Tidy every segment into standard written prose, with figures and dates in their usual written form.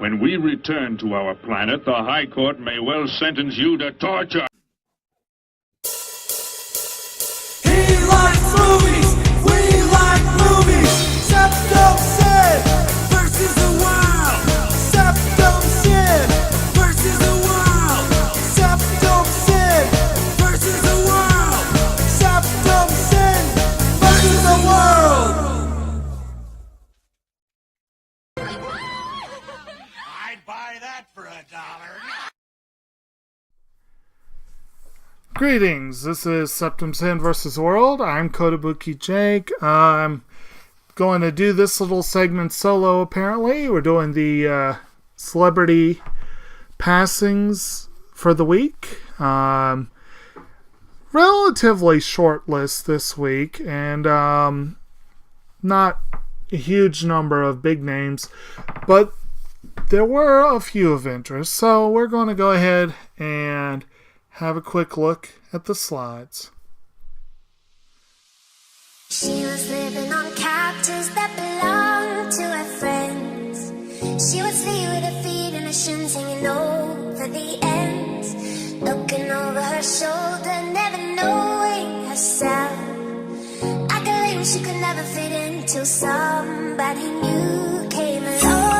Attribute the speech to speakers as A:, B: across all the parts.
A: When we return to our planet, the High Court may well sentence you to torture.
B: He likes movies, we like movies. SeptumSin versus the world. SeptumSin versus the world. SeptumSin versus the world. SeptumSin versus the world.
C: I'd buy that for $1.
D: Greetings, this is SeptumSin vs. World. I'm Kotobuki Jake. I'm going to do this little segment solo, apparently. We're doing the celebrity passings for the week. Relatively short list this week, and not a huge number of big names, but there were a few of interest, so we're going to go ahead and have a quick look at the slides.
E: She was living on couches that belonged to her friends. She would sleep with her feet and her shins hanging over the ends, looking over her shoulder, never knowing herself. Like a lane she could never fit in till somebody new came along.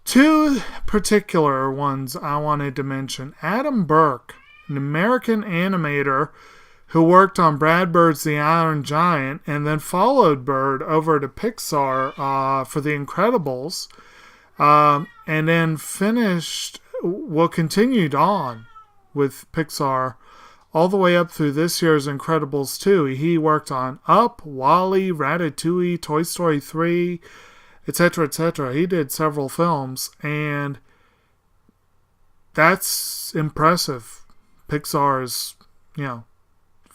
D: Two particular ones I wanted to mention. Adam Burke, an American animator who worked on Brad Bird's The Iron Giant and then followed Bird over to Pixar for The Incredibles, and then continued on with Pixar all the way up through this year's Incredibles 2. He worked on Up, WALL-E, Ratatouille, Toy Story 3, etc., etc. He did several films, and that's impressive. Pixar's,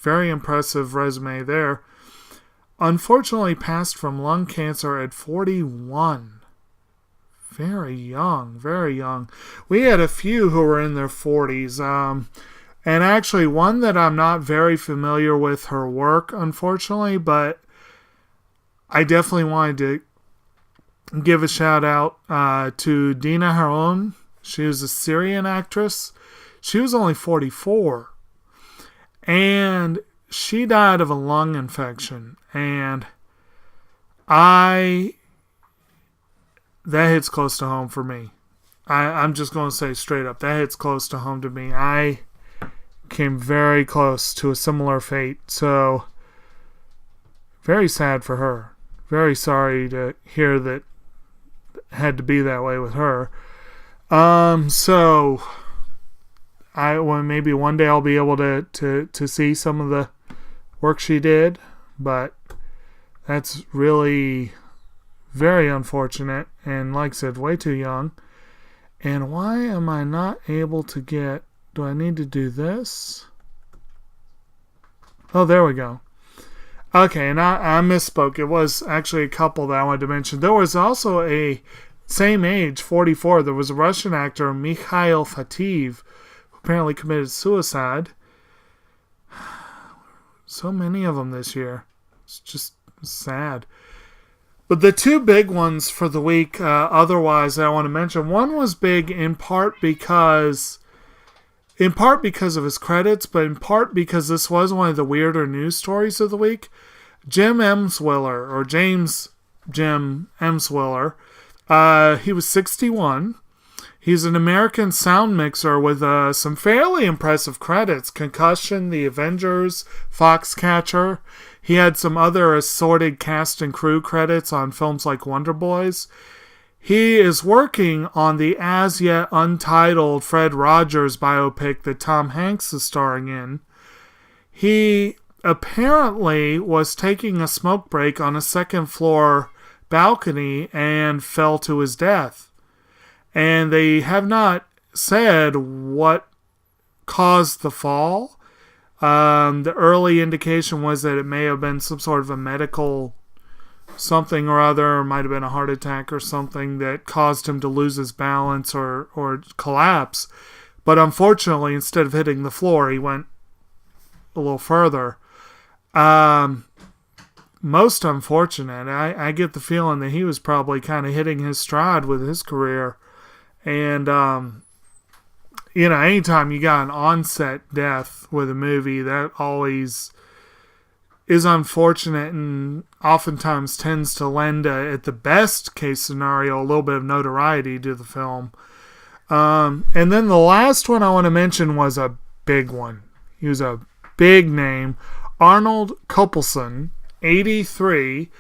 D: very impressive resume there. Unfortunately passed from lung cancer at 41. Very young, very young. We had a few who were in their 40s. And actually one that I'm not very familiar with her work, unfortunately, but I definitely wanted to give a shout out to Dina Haron. She was a Syrian actress. She was only 44. And she died of a lung infection. And that hits close to home for me. I'm just going to say straight up, that hits close to home to me. I came very close to a similar fate. So, very sad for her. Very sorry to hear that had to be that way with her. So maybe one day I'll be able to see some of the work she did, but that's really very unfortunate, and like I said, way too young. And why am I not able to get, do I need to do this? Oh, there we go. Okay, and I misspoke. It was actually a couple that I wanted to mention. There was also a same age, 44. There was a Russian actor, Mikhail Fativ, who apparently committed suicide. So many of them this year. It's just sad. But the two big ones for the week, otherwise, I want to mention. One was big in part because in part because of his credits, but in part because this was one of the weirder news stories of the week. Jim Emswiller, or James Jim Emswiller, he was 61. He's an American sound mixer with some fairly impressive credits. Concussion, The Avengers, Foxcatcher. He had some other assorted cast and crew credits on films like Wonder Boys. He is working on the as yet untitled Fred Rogers biopic that Tom Hanks is starring in. He apparently was taking a smoke break on a second floor balcony and fell to his death. And they have not said what caused the fall. The early indication was that it may have been some sort of a medical something or other, might have been a heart attack or something that caused him to lose his balance or collapse. But unfortunately, instead of hitting the floor, he went a little further. Most unfortunate. I get the feeling that he was probably kind of hitting his stride with his career. And, anytime you got an onset death with a movie, that always is unfortunate and oftentimes tends to lend, at the best case scenario, a little bit of notoriety to the film. And then the last one I want to mention was a big one. He was a big name. Arnold Kopelson, 83.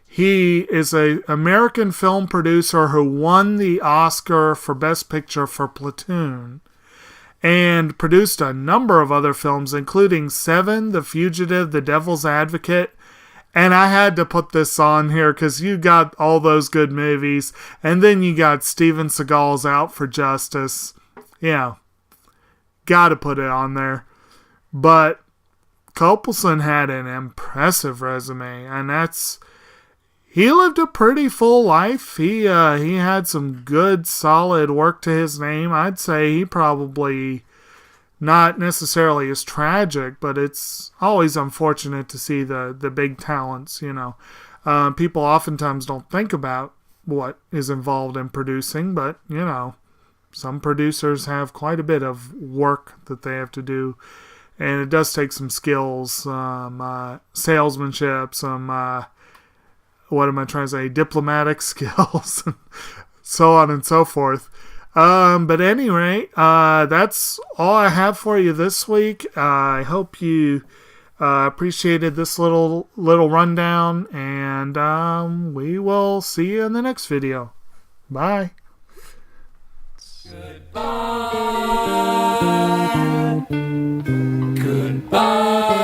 D: He is an American film producer who won the Oscar for Best Picture for Platoon and produced a number of other films, including Seven, The Fugitive, The Devil's Advocate. And I had to put this on here because you got all those good movies. And then you got Steven Seagal's Out for Justice. Yeah, got to put it on there. But Kopelson had an impressive resume, and he lived a pretty full life. He had some good, solid work to his name. I'd say he probably not necessarily as tragic, but it's always unfortunate to see the big talents, People oftentimes don't think about what is involved in producing, but, some producers have quite a bit of work that they have to do. And it does take some skills, some salesmanship, some... what am I trying to say? Diplomatic skills, so on and so forth. But anyway, that's all I have for you this week. I hope you appreciated this little rundown, and we will see you in the next video. Bye.
B: Goodbye.